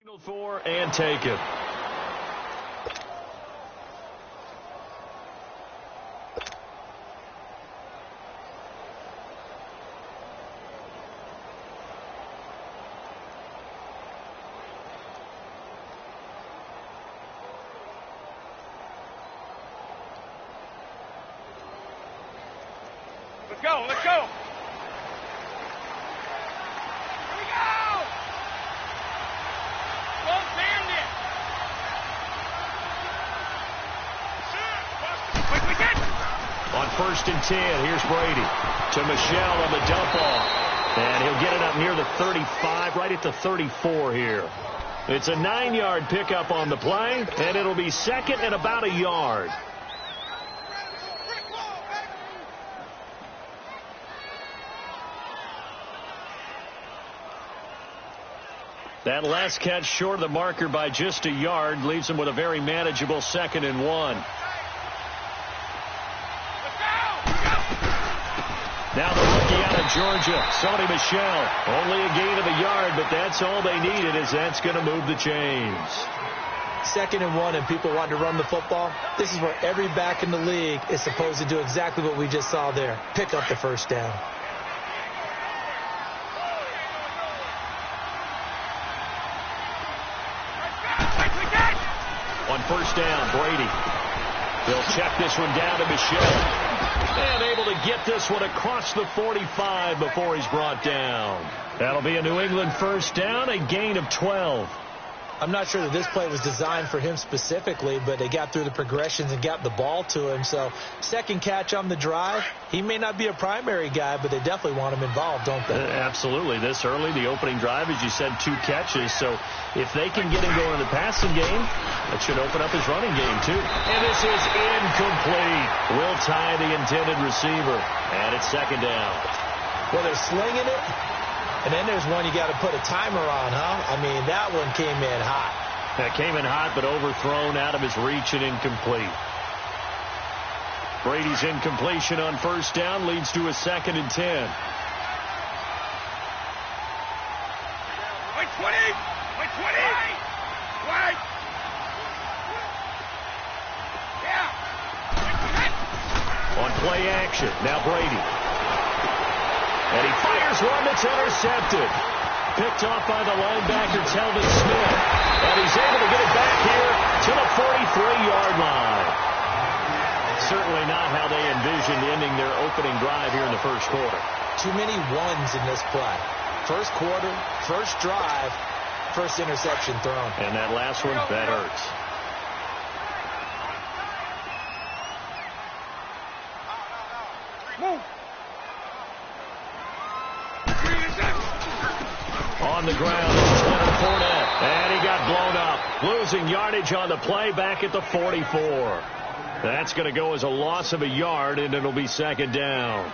For and take it. Let's go, let's go. On 1st and 10, here's Brady to Michelle on the dump off. And he'll get it up near the 35, right at the 34 here. It's a 9-yard pickup on the play, and it'll be second and about a yard. That last catch short of the marker by just a yard leaves him with a very manageable 2nd and 1. Now the rookie out of Georgia, Sony Michel. Only a gain of a yard, but that's all they needed, as that's going to move the chains. 2nd and 1, and people want to run the football. This is where every back in the league is supposed to do exactly what we just saw there. Pick up the first down. On 1st down, Brady. He'll check this one down to Michel. And able to get this one across the 45 before he's brought down. That'll be a New England 1st down, a gain of 12. I'm not sure that this play was designed for him specifically, but they got through the progressions and got the ball to him. So 2nd catch on the drive. He may not be a primary guy, but they definitely want him involved, don't they? Absolutely. This early, the opening drive, as you said, 2 catches. So if they can get him going in the passing game, that should open up his running game, too. And this is incomplete. Will tie the intended receiver. And it's 2nd down. Well, they're slinging it. And then there's one you got to put a timer on, huh? I mean, that one came in hot. That came in hot, but overthrown, out of his reach and incomplete. Brady's incompletion on 1st down leads to a 2nd and 10. Wait, 20! Wait, 20! Wait! Yeah! On play action, now Brady. And he fires one that's intercepted. Picked off by the linebacker, Telvin Smith. And he's able to get it back here to the 43-yard line. Certainly not how they envisioned ending their opening drive here in the 1st quarter. Too many ones in this play. 1st quarter, 1st drive, 1st interception thrown. And that last one, that hurts. Move! On the ground, this is Leonard Fournette. And he got blown up. Losing yardage on the play back at the 44. That's going to go as a loss of a yard, and it'll be 2nd down.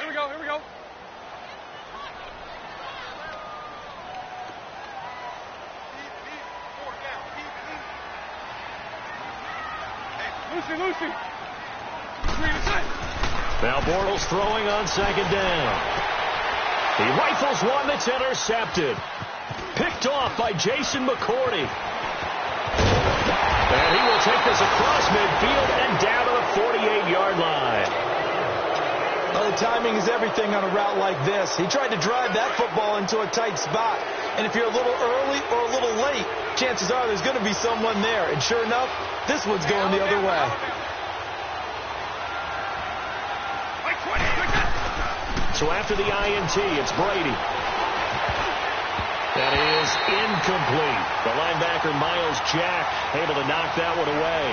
Here we go, here we go. Lucy. Now Bortles throwing on 2nd down. He rifles one that's intercepted. Picked off by Jason McCourty. And he will take this across midfield and down to the 48-yard line. Oh, timing is everything on a route like this. He tried to drive that football into a tight spot. And if you're a little early or a little late, chances are there's going to be someone there. And sure enough, this one's going the other way. So after the INT, it's Brady. That is incomplete. The linebacker, Miles Jack, able to knock that one away.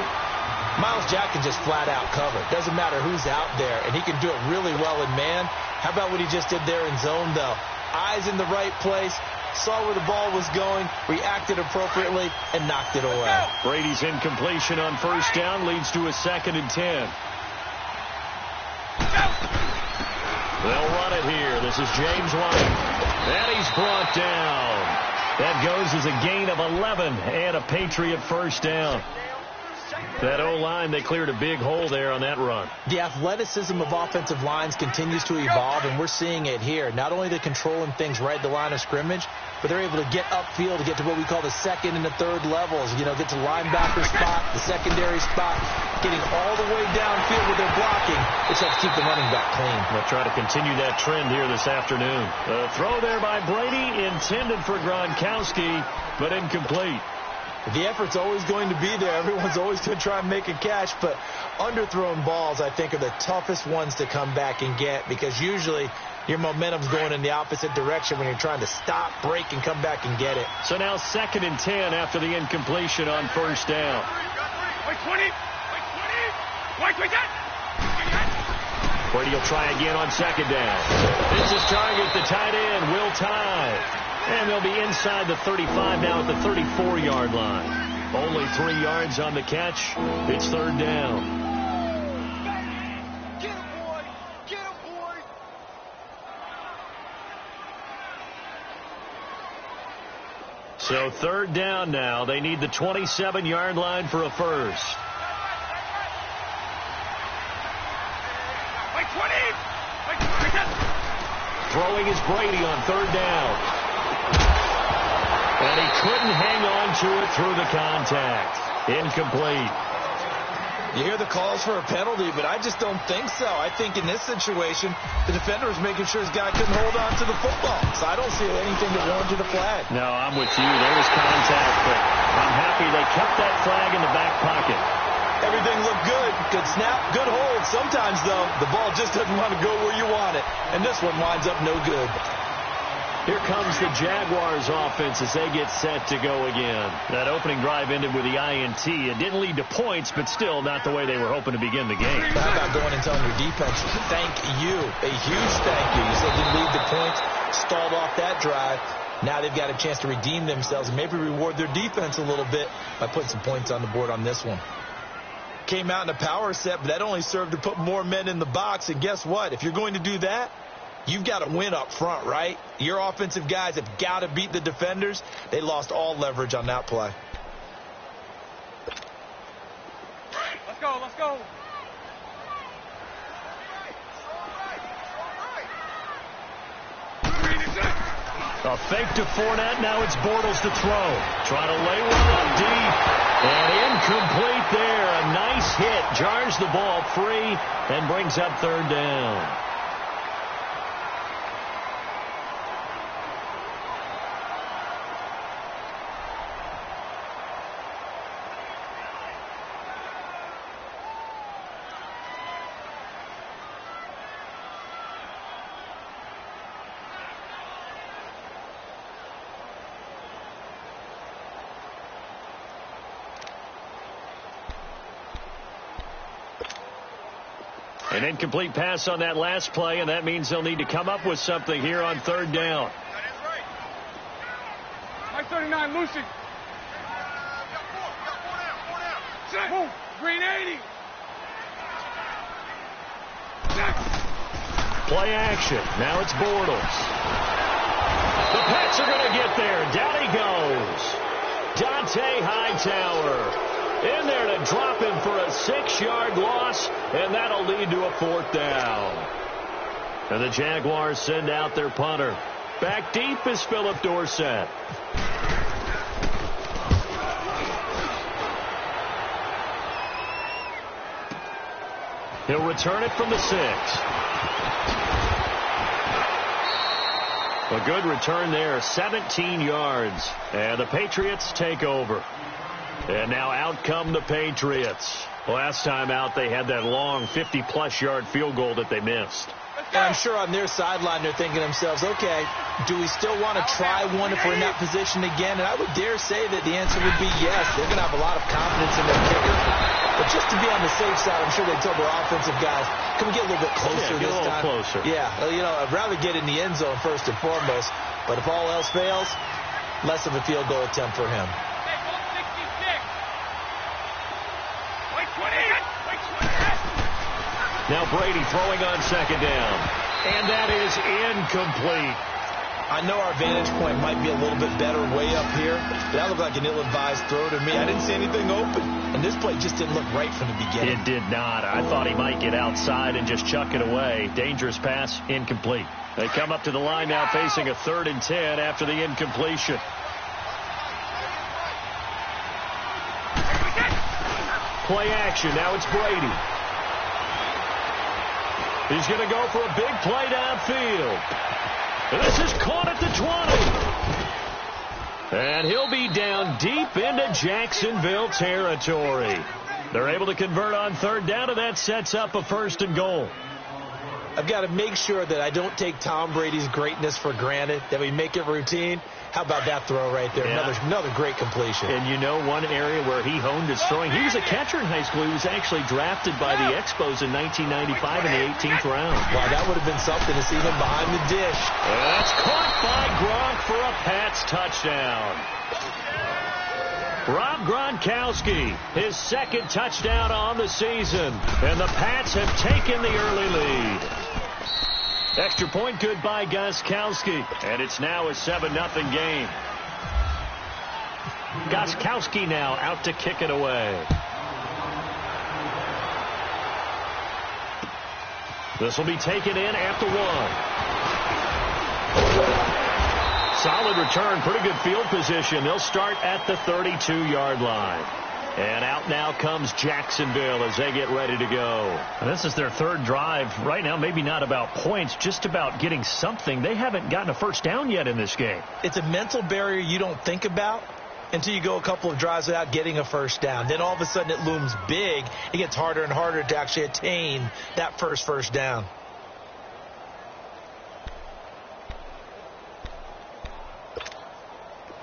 Miles Jack can just flat out cover. Doesn't matter who's out there, and he can do it really well in man. How about what he just did there in zone, though? Eyes in the right place, saw where the ball was going, reacted appropriately, and knocked it away. Brady's incompletion on 1st down leads to a 2nd and 10. They'll run it here. This is James White. And he's brought down. That goes as a gain of 11 and a Patriot 1st down. That O-line, they cleared a big hole there on that run. The athleticism of offensive lines continues to evolve, and we're seeing it here. Not only they're controlling things right at the line of scrimmage, but they're able to get upfield to get to what we call the second and the third levels. You know, get to linebacker spot, the secondary spot, getting all the way downfield with their blocking, which helps keep the running back clean. They'll try to continue that trend here this afternoon. The throw there by Brady, intended for Gronkowski, but incomplete. The effort's always going to be there. Everyone's always going to try and make a catch, but underthrown balls, I think, are the toughest ones to come back and get, because usually your momentum's going in the opposite direction when you're trying to stop, break, and come back and get it. So now 2nd and 10 after the incompletion on first down. Wait, 20. Wait, 20. Wait, that. Brady will try again on 2nd down. This is target the tight end, Will Tye. And they'll be inside the 35 now at the 34-yard line. Only 3 yards on the catch. It's 3rd down. Get him, boy. Get him, boy. So 3rd down now. They need the 27-yard line for a first. Wait, 20. Wait, 20. Throwing is Brady on 3rd down. And he couldn't hang on to it through the contact. Incomplete. You hear the calls for a penalty, but I just don't think so. I think in this situation, the defender was making sure his guy couldn't hold on to the football. So I don't see anything that warranted a flag. No, I'm with you. There was contact, but I'm happy they kept that flag in the back pocket. Everything looked good. Good snap, good hold. Sometimes, though, the ball just doesn't want to go where you want it. And this one winds up no good. Here comes the Jaguars offense as they get set to go again. That opening drive ended with the INT. It didn't lead to points, but still not the way they were hoping to begin the game. How about going and telling your defense, thank you, a huge thank you. You said didn't lead to points, stalled off that drive. Now they've got a chance to redeem themselves and maybe reward their defense a little bit by putting some points on the board on this one. Came out in a power set, but that only served to put more men in the box. And guess what? If you're going to do that, you've got to win up front, right? Your offensive guys have got to beat the defenders. They lost all leverage on that play. Let's go, let's go. A fake to Fournette. Now it's Bortles to throw. Trying to lay one up deep. And incomplete there. A nice hit. Jars the ball free and brings up 3rd down. An incomplete pass on that last play, and that means they'll need to come up with something here on 3rd down. Mike 39, Lucy. Check. Move. Green 80. Check. Play action. Now it's Bortles. The Pats are going to get there. Down he goes. Dante Hightower in there to drop him for a 6-yard loss, and that'll lead to a 4th down. And the Jaguars send out their punter. Back deep is Philip Dorsett. He'll return it from the 6. A good return there, 17 yards. And the Patriots take over. And now out come the Patriots. Last time out, they had that long 50-plus yard field goal that they missed. And I'm sure on their sideline they're thinking to themselves, okay, do we still want to try one if we're in that position again? And I would dare say that the answer would be yes. They're going to have a lot of confidence in their kicker. But just to be on the safe side, I'm sure they told their offensive guys, can we get a little bit closer this time? Closer. Yeah, you know, I'd rather get in the end zone first and foremost. But if all else fails, less of a field goal attempt for him. Now Brady throwing on 2nd down. And that is incomplete. I know our vantage point might be a little bit better way up here, but that looked like an ill-advised throw to me. I didn't see anything open, and this play just didn't look right from the beginning. It did not. I thought he might get outside and just chuck it away. Dangerous pass, incomplete. They come up to the line now facing a 3rd and 10 after the incompletion. Play action. Now it's Brady. He's going to go for a big play downfield. And this is caught at the 20. And he'll be down deep into Jacksonville territory. They're able to convert on 3rd down, and that sets up a 1st and goal. I've got to make sure that I don't take Tom Brady's greatness for granted, that we make it routine. How about that throw right there? Yeah. Another great completion. And you know one area where he honed his throwing, he was a catcher in high school. He was actually drafted by the Expos in 1995 in the 18th round. Wow, that would have been something to see him behind the dish. And that's caught by Gronk for a Pats touchdown. Rob Gronkowski, his 2nd touchdown on the season. And the Pats have taken the early lead. Extra point good by Gostkowski. And it's now a 7-0 game. Gostkowski now out to kick it away. This will be taken in at the 1. Solid return, pretty good field position. They'll start at the 32-yard line. And out now comes Jacksonville as they get ready to go. And this is their 3rd drive. Right now, maybe not about points, just about getting something. They haven't gotten a 1st down yet in this game. It's a mental barrier you don't think about until you go a couple of drives without getting a 1st down. Then all of a sudden it looms big. It gets harder and harder to actually attain that first down.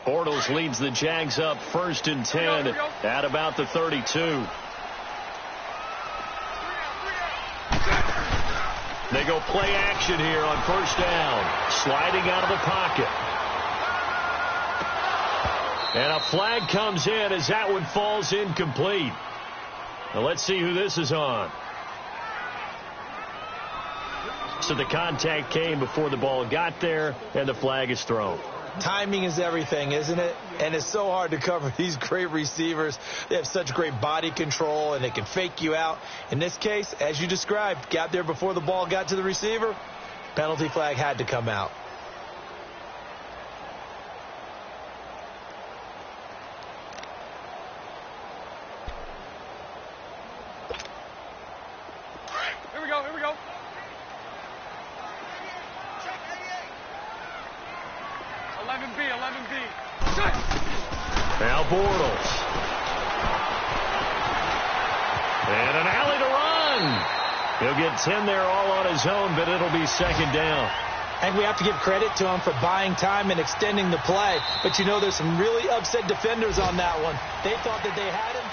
Bortles leads the Jags up 1st and 10 at about the 32. They go play action here on 1st down. Sliding out of the pocket. And a flag comes in as that one falls incomplete. Now let's see who this is on. So the contact came before the ball got there, and the flag is thrown. Timing is everything, isn't it? And it's so hard to cover these great receivers. They have such great body control, and they can fake you out. In this case, as you described, got there before the ball got to the receiver. Penalty flag had to come out. Here we go, here we go. Now Bortles. And an alley to run. He'll get 10 there all on his own, but it'll be 2nd down. And we have to give credit to him for buying time and extending the play. But you know, there's some really upset defenders on that one. They thought that they had him.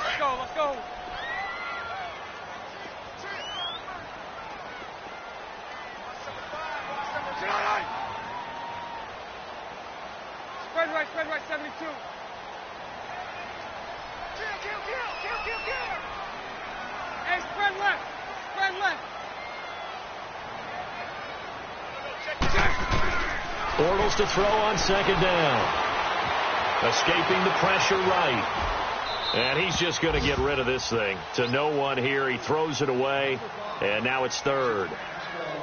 Let's go, let's go. Spread right, 72. Kill. Hey, spread left. Bortles to throw on 2nd down. Escaping the pressure right. And he's just going to get rid of this thing. To no one here. He throws it away. And now it's 3rd.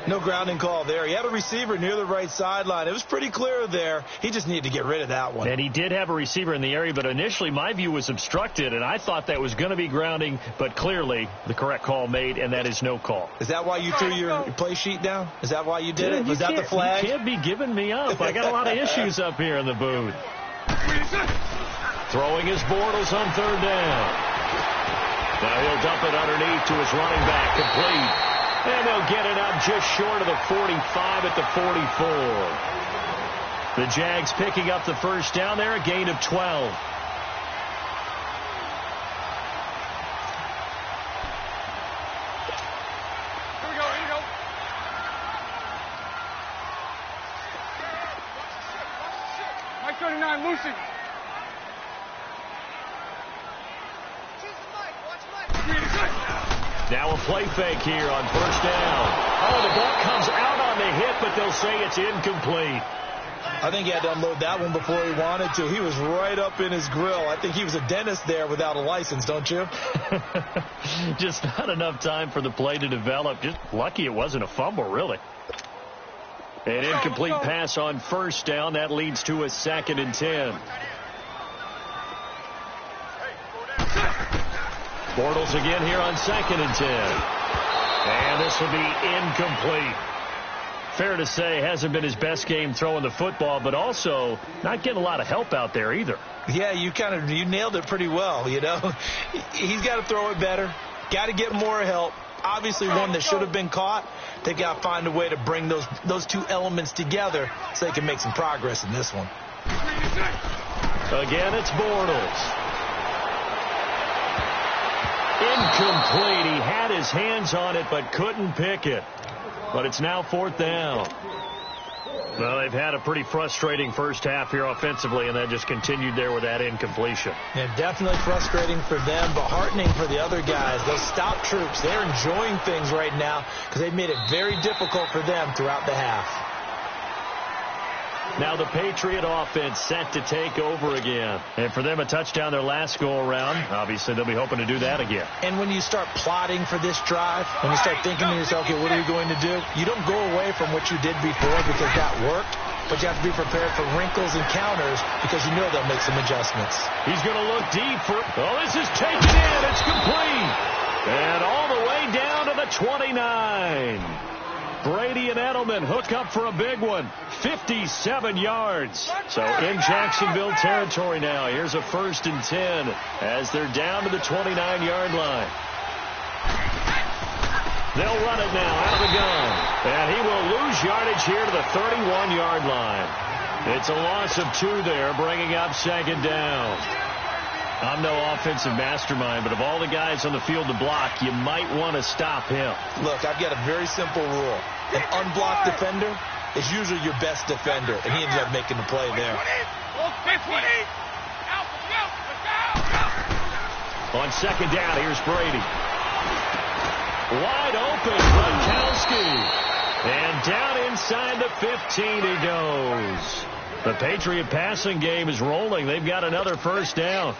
No grounding call there. He had a receiver near the right sideline. It was pretty clear there. He just needed to get rid of that one. And he did have a receiver in the area, but initially my view was obstructed, and I thought that was going to be grounding, but clearly the correct call made, and that is no call. Is that why you threw your play sheet down? Is that why you did it? Was that the flag? You can't be giving me up. I got a lot of issues up here in the booth. Throwing his Bortles on 3rd down. Now he'll dump it underneath to his running back, complete. And they'll get it up just short of the 45 at the 44. The Jags picking up the 1st down there, a gain of 12. Here we go. Mike 39, Lucy. Now a play fake here on first down. Oh, the ball comes out on the hit, but they'll say it's incomplete. I think he had to unload that one before he wanted to. He was right up in his grill. I think he was a dentist there without a license, don't you? Just not enough time for the play to develop. Just lucky it wasn't a fumble, really. An incomplete pass on first down. That leads to a 2nd and 10. Bortles again here on 2nd and 10. And this will be incomplete. Fair to say, hasn't been his best game throwing the football, but also not getting a lot of help out there either. Yeah, you nailed it pretty well, you know. He's got to throw it better. Got to get more help. Obviously one that should have been caught. They got to find a way to bring those two elements together so they can make some progress in this one. Again, it's Bortles. Incomplete. He had his hands on it but couldn't pick it. But it's now 4th down. Well, they've had a pretty frustrating first half here offensively, and then just continued there with that incompletion. Yeah, definitely frustrating for them, but heartening for the other guys. Those stout troops, they're enjoying things right now because they've made it very difficult for them throughout the half. Now the Patriot offense set to take over again. And for them, a touchdown their last go-around. Obviously, they'll be hoping to do that again. And when you start plotting for this drive, when you start thinking to yourself, okay, what are we going to do? You don't go away from what you did before because that worked, but you have to be prepared for wrinkles and counters because you know they'll make some adjustments. He's going to look deep for... Oh, this is taken in. It's complete. And all the way down to the 29. Brady and Edelman hook up for a big one. 57 yards. So in Jacksonville territory now. Here's a 1st and 10 as they're down to the 29-yard line. They'll run it now out of the gun. And he will lose yardage here to the 31-yard line. It's a loss of 2 there, bringing up 2nd down. I'm no offensive mastermind, but of all the guys on the field to block, you might want to stop him. Look, I've got a very simple rule. An unblocked defender is usually your best defender, and he ended up making the play there. On 2nd down, here's Brady. Wide open, Gronkowski. And down inside the 15 he goes. The Patriot passing game is rolling. They've got another 1st down.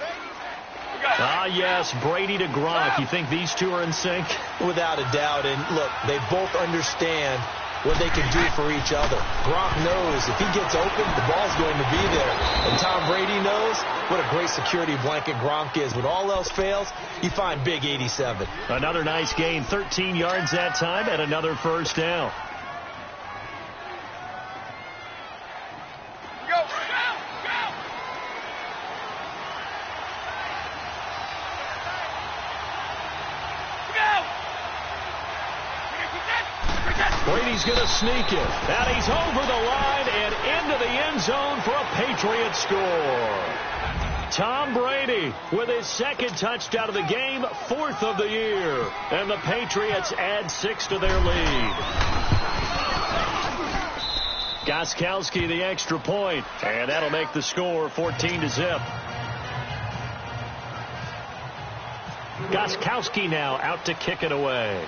Ah, yes, Brady to Gronk. You think these two are in sync? Without a doubt. And look, they both understand what they can do for each other. Gronk knows if he gets open, the ball's going to be there. And Tom Brady knows what a great security blanket Gronk is. When all else fails, you find big 87. Another nice gain, 13 yards that time, and another 1st down. Brady's going to sneak it. And he's over the line and into the end zone for a Patriot score. Tom Brady with his 2nd touchdown of the game, 4th of the year. And the Patriots add 6 to their lead. Gostkowski the extra point, and that'll make the score 14-0. Gostkowski now out to kick it away.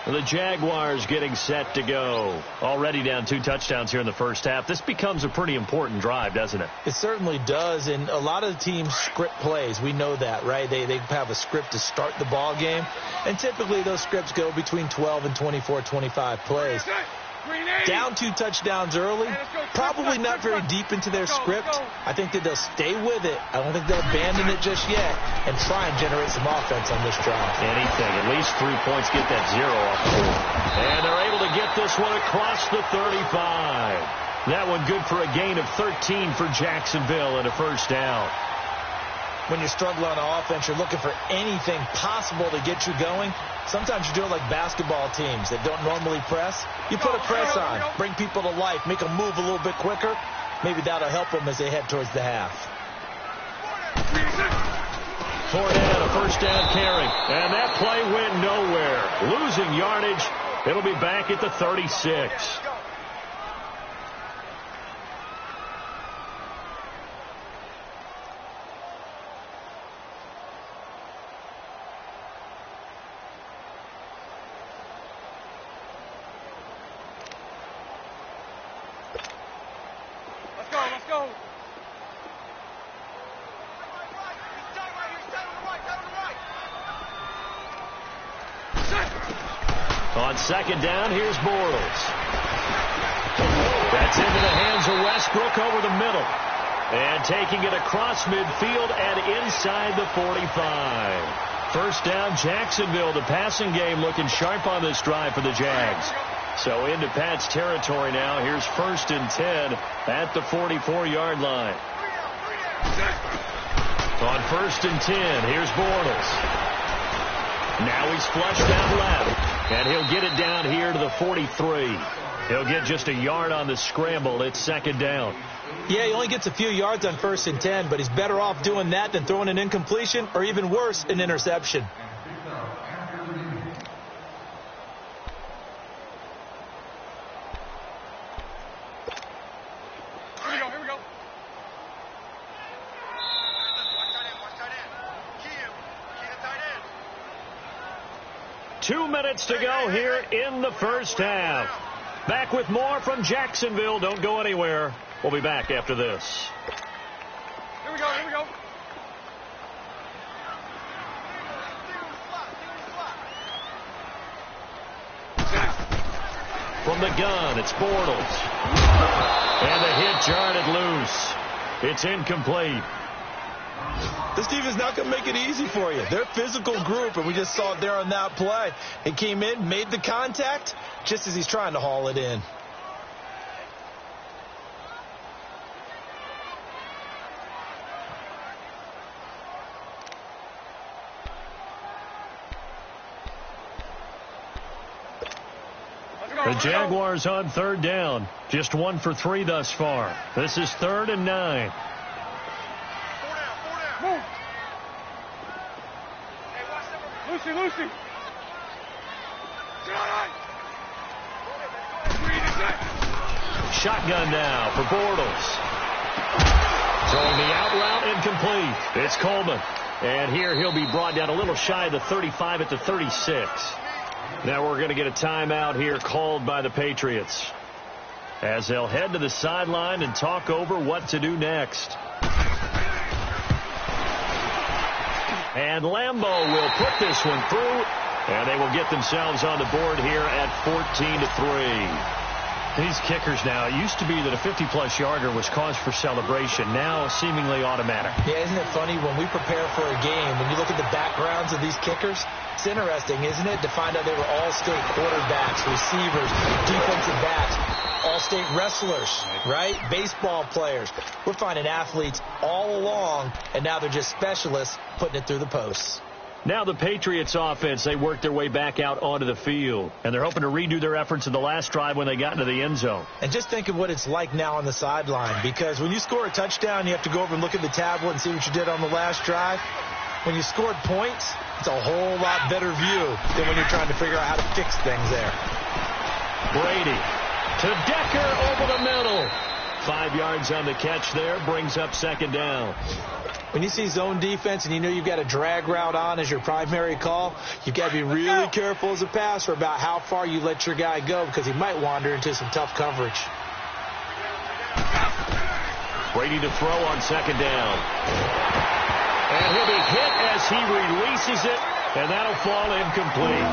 The Jaguars getting set to go. Already down 2 touchdowns here in the first half. This becomes a pretty important drive, doesn't it? It certainly does, and a lot of the teams script plays. We know that, right? They have a script to start the ball game, and typically those scripts go between 12 and 24, 25 plays. Down 2 touchdowns early, probably not very deep into their script. I think that they'll stay with it. I don't think they'll abandon it just yet and try and generate some offense on this drive. Anything. At least 3 points, get that 0 off the board. And they're able to get this one across the 35. That one good for a gain of 13 for Jacksonville and a 1st down. When you're struggling on offense, you're looking for anything possible to get you going. Sometimes you do it like basketball teams that don't normally press. You put a press on, bring people to life, make them move a little bit quicker. Maybe that'll help them as they head towards the half. Fournette, a 1st down carry. And that play went nowhere. Losing yardage. It'll be back at the 36. go. On second down, here's Bortles. That's into the hands of Westbrook over the middle. And taking it across midfield and inside the 45. First down, Jacksonville. The passing game looking sharp on this drive for the Jags. So into Pat's territory now. Here's 1st and 10 at the 44-yard line. On 1st and 10, here's Bortles. Now he's flushed down left. And he'll get it down here to the 43. He'll get just a yard on the scramble. It's 2nd down. Yeah, he only gets a few yards on 1st and 10, but he's better off doing that than throwing an incompletion or even worse, an interception. Here we go. 2 minutes to go here in the first half. Back with more from Jacksonville. Don't go anywhere. We'll be back after this. Here we go. From the gun, it's Bortles. And the hit jarred it loose. It's incomplete. This defense is not going to make it easy for you. They're a physical group, and we just saw it there on that play. He came in, made the contact, just as he's trying to haul it in. The Jaguars on 3rd down. Just 1 for 3 thus far. This is 3rd and 9. Move. Lucy. Shotgun now for Bortles. Throwing the out route, incomplete. It's Coleman. And here he'll be brought down a little shy of the 35 at the 36. Now we're going to get a timeout here called by the Patriots, as they'll head to the sideline and talk over what to do next. And Lambeau will put this one through, and they will get themselves on the board here at 14-3. These kickers now, it used to be that a 50-plus yarder was cause for celebration. Now seemingly automatic. Yeah, isn't it funny when we prepare for a game, when you look at the backgrounds of these kickers, it's interesting, isn't it, to find out they were all-state quarterbacks, receivers, defensive backs, all-state wrestlers, right? Baseball players. We're finding athletes all along, and now they're just specialists putting it through the posts. Now the Patriots offense, they work their way back out onto the field, and they're hoping to redo their efforts in the last drive when they got into the end zone. And just think of what it's like now on the sideline, because when you score a touchdown, you have to go over and look at the tablet and see what you did on the last drive. When you scored points, it's a whole lot better view than when you're trying to figure out how to fix things there. Brady to Decker over the middle. 5 yards on the catch there, brings up 2nd down. When you see zone defense and you know you've got a drag route on as your primary call, you've got to be really careful as a passer about how far you let your guy go, because he might wander into some tough coverage. Brady to throw on 2nd down. And he'll be hit as he releases it, and that'll fall incomplete.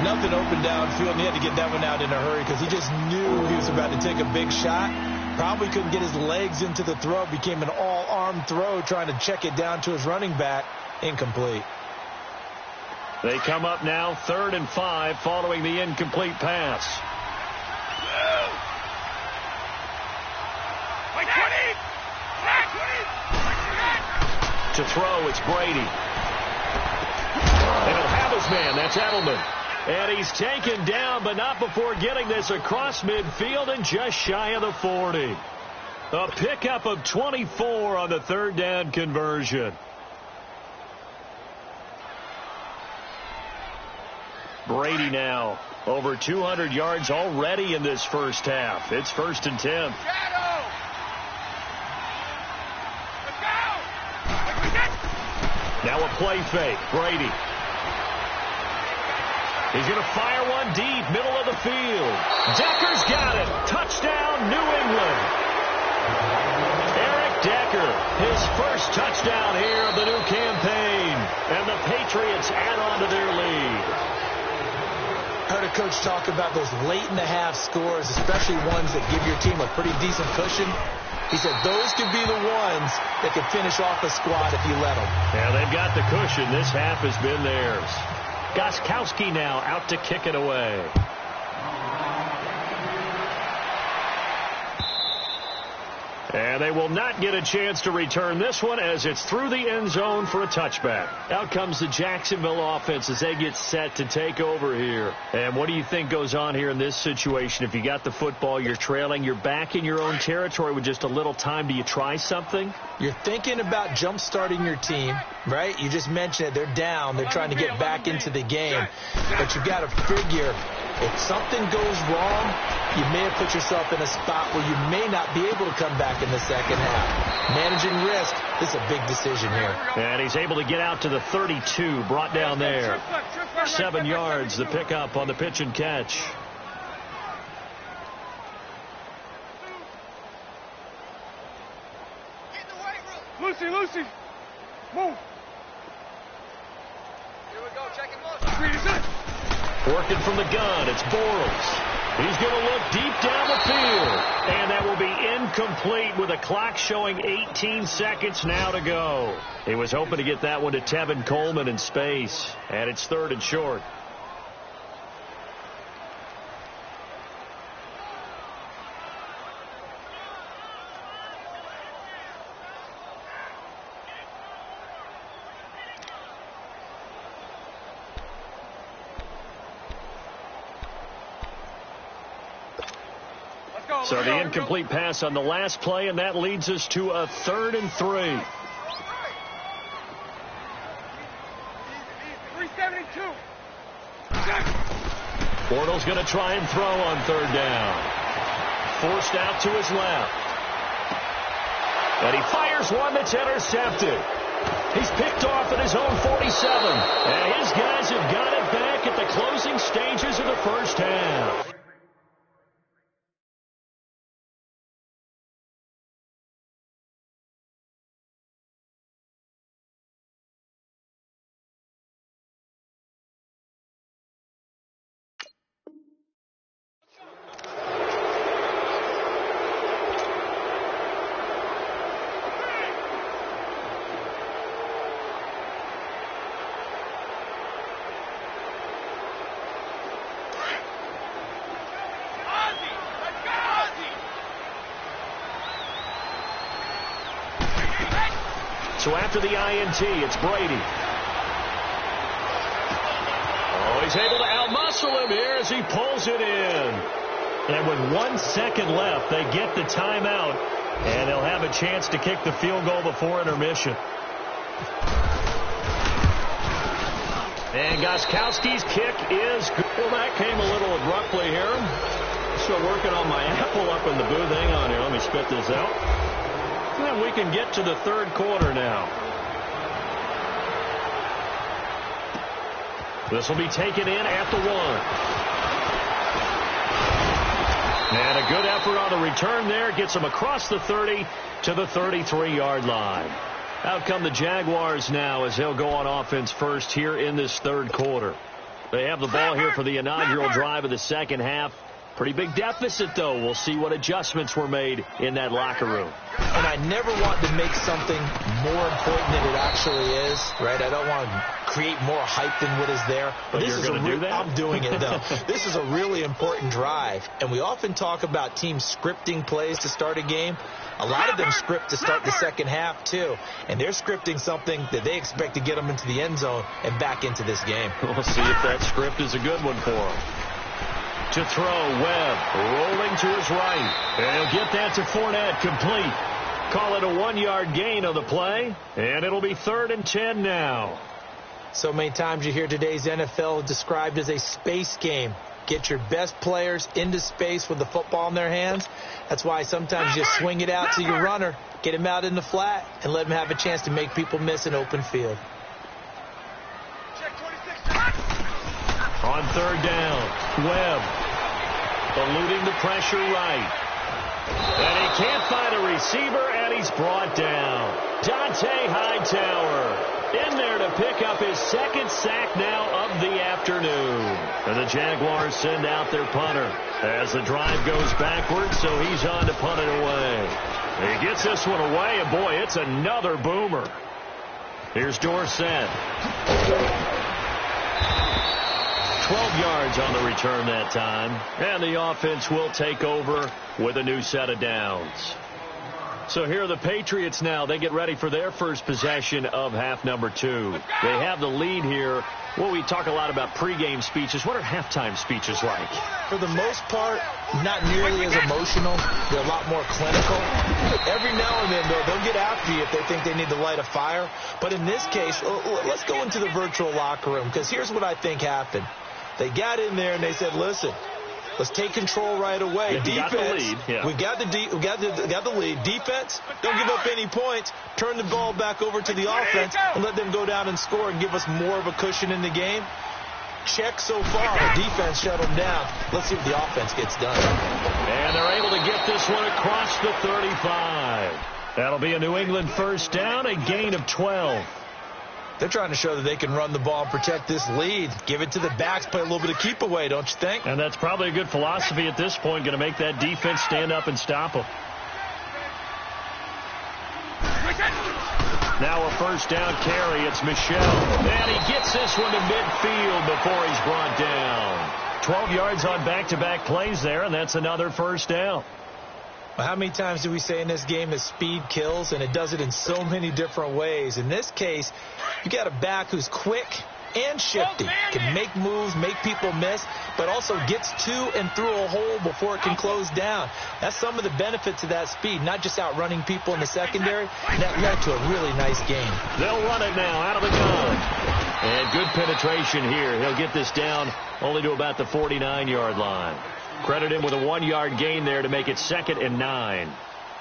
Nothing open downfield, and he had to get that one out in a hurry because he just knew he was about to take a big shot. Probably couldn't get his legs into the throw. Became an all-arm throw trying to check it down to his running back. Incomplete. They come up now 3rd and 5 following the incomplete pass. To throw, it's Brady. And he'll have his man. That's Edelman. And he's taken down, but not before getting this across midfield and just shy of the 40. A pickup of 24 on the 3rd down conversion. Brady now over 200 yards already in this first half. It's 1st and 10. Now a play fake. Brady. He's going to fire one deep, middle of the field. Decker's got it. Touchdown, New England. His first touchdown here of the new campaign. And the Patriots add on to their lead. I heard a coach talk about those late-in-the-half scores, especially ones that give your team a pretty decent cushion. He said those could be the ones that could finish off a squad if you let them. Yeah, they've got the cushion. This half has been theirs. Gostkowski now out to kick it away. And they will not get a chance to return this one as it's through the end zone for a touchback. Out comes the Jacksonville offense as they get set to take over here. And what do you think goes on here in this situation? If you got the football, you're trailing, you're back in your own territory with just a little time. Do you try something? You're thinking about jump-starting your team, right? You just mentioned it. They're down. They're trying to get back into the game. But you've got to figure if something goes wrong, you may have put yourself in a spot where you may not be able to come back in the second half. Managing risk, this is a big decision here. And he's able to get out to the 32, brought down there. 7 yards, the pickup on the pitch and catch. Lucy, Lucy, move. Here we go, check it. Working from the gun, it's Bortles. He's going to look deep down the field. And that will be incomplete with a clock showing 18 seconds now to go. He was hoping to get that one to Tevin Coleman in space. And it's 3rd and short. So the incomplete pass on the last play, and that leads us to a 3rd and 3. 372. Bortles going to try and throw on 3rd down. Forced out to his left. And he fires one that's intercepted. He's picked off at his own 47. And his guys have got it back at the closing stages of the first half. So after the INT, it's Brady. Oh, he's able to outmuscle him here as he pulls it in. And with 1 second left, they get the timeout, and they'll have a chance to kick the field goal before intermission. And Gostkowski's kick is good. Well, that came a little abruptly here. Still working on my apple up in the booth. Hang on here. Let me spit this out. And we can get to the 3rd quarter now. This will be taken in at the 1. And a good effort on the return there. Gets him across the 30 to the 33-yard line. Out come the Jaguars now as they'll go on offense first here in this 3rd quarter. They have the ball here for the inaugural drive of the second half. Pretty big deficit, though. We'll see what adjustments were made in that locker room. And I never want to make something more important than it actually is, right? I don't want to create more hype than what is there. But you're going to do that? I'm doing it, though. This is a really important drive. And we often talk about teams scripting plays to start a game. A lot of them script to start the second half, too. And they're scripting something that they expect to get them into the end zone and back into this game. We'll see if that script is a good one for them. To throw, Webb rolling to his right. And he'll get that to Fournette, complete. Call it a 1-yard gain on the play. And it'll be 3rd and 10 now. So many times you hear today's NFL described as a space game. Get your best players into space with the football in their hands. That's why sometimes you swing it out to your runner, get him out in the flat, and let him have a chance to make people miss an open field. On 3rd down, Webb eluding the pressure right. And he can't find a receiver, and he's brought down. Dante Hightower in there to pick up his second sack now of the afternoon. And the Jaguars send out their punter as the drive goes backwards, so he's on to punt it away. He gets this one away, and boy, it's another boomer. Here's Dorsett. 12 yards on the return that time. And the offense will take over with a new set of downs. So here are the Patriots now. They get ready for their first possession of half number 2. They have the lead here. Well, we talk a lot about pregame speeches. What are halftime speeches like? For the most part, not nearly as emotional. They're a lot more clinical. Every now and then, though, they'll get after you if they think they need to light a fire. But in this case, let's go into the virtual locker room, because here's what I think happened. They got in there and they said, listen, let's take control right away. Yeah, defense, got the lead. Yeah. we got the lead. Defense, don't give up any points. Turn the ball back over to the offense and let them go down and score and give us more of a cushion in the game. Check so far. The defense shut them down. Let's see what the offense gets done. And they're able to get this one across the 35. That'll be a New England first down, a gain of 12. They're trying to show that they can run the ball and protect this lead. Give it to the backs, play a little bit of keep away, don't you think? And that's probably a good philosophy at this point, going to make that defense stand up and stop them. Now a first down carry. It's Michel. And he gets this one to midfield before he's brought down. 12 yards on back-to-back plays there, and that's another first down. Well, how many times do we say in this game that speed kills, and it does it in so many different ways? In this case, you got a back who's quick and shifty, can make moves, make people miss, but also gets to and through a hole before it can close down. That's some of the benefits of that speed, not just outrunning people in the secondary, and that led to a really nice game. They'll run it now out of the gun. And good penetration here. He'll get this down only to about the 49-yard line. Credit him with a 1-yard gain there to make it 2nd and 9.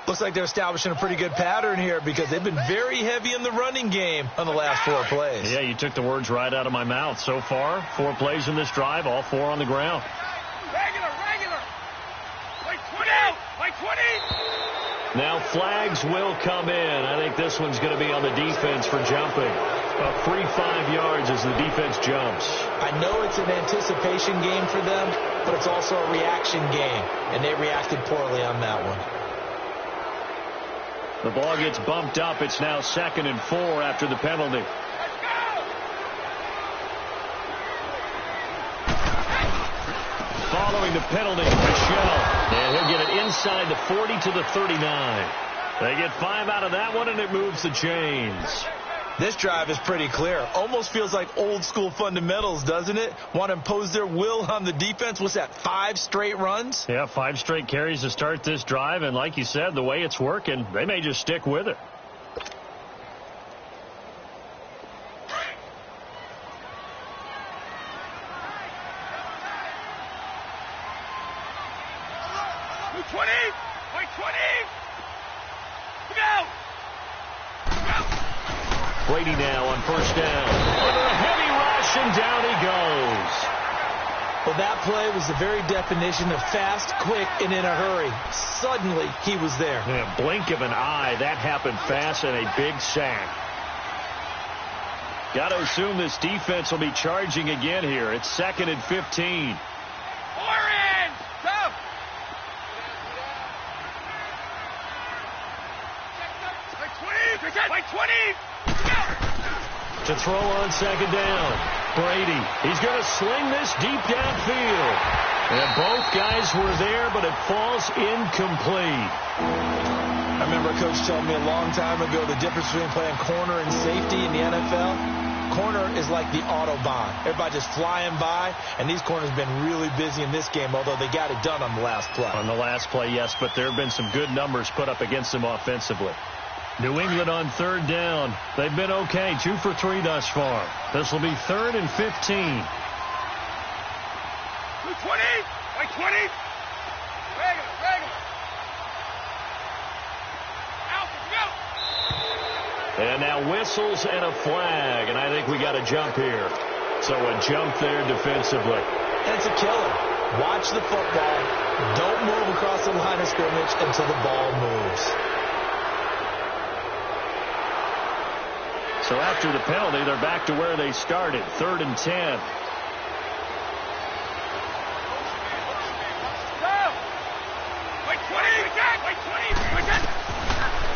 Looks like they're establishing a pretty good pattern here because they've been very heavy in the running game on the last 4 plays. Yeah, you took the words right out of my mouth. So far, 4 plays in this drive, all 4 on the ground. Regular. Like 20. Like 20. Now flags will come in. I think this one's going to be on the defense for jumping. A free 5 yards as the defense jumps. I know it's an anticipation game for them, but it's also a reaction game, and they reacted poorly on that one. The ball gets bumped up. It's now 2nd and 4 after the penalty. Following the penalty, Michel. And he'll get it inside the 40 to the 39. They get 5 out of that one, and it moves the chains. This drive is pretty clear. Almost feels like old school fundamentals, doesn't it? Want to impose their will on the defense. What's that, 5 straight runs? Yeah, 5 straight carries to start this drive. And like you said, the way it's working, they may just stick with it. Brady now on first down. Under a heavy rush, and down he goes. Well, that play was the very definition of fast, quick, and in a hurry. Suddenly, he was there. Yeah, blink of an eye. That happened fast, and a big sack. Got to assume this defense will be charging again here. It's 2nd and 15. Orange! Go! Like 20! To throw on 2nd down. Brady. He's going to sling this deep downfield. And both guys were there, but it falls incomplete. I remember a coach telling me a long time ago the difference between playing corner and safety in the NFL. Corner is like the Autobahn. Everybody just flying by, and these corners have been really busy in this game, although they got it done on the last play. On the last play, yes, but there have been some good numbers put up against them offensively. New England on 3rd down. They've been okay, 2 for 3 thus far. This will be 3rd and 15. 20! Like 20! Regular. Out, go! And now whistles and a flag, and I think we got a jump here. So a jump there defensively. And it's a killer. Watch the football. Don't move across the line of scrimmage until the ball moves. So after the penalty, they're back to where they started, 3rd and 10.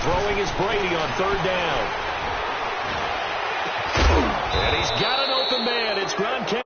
Throwing is Brady on 3rd down. And he's got an open man. It's Gronkowski.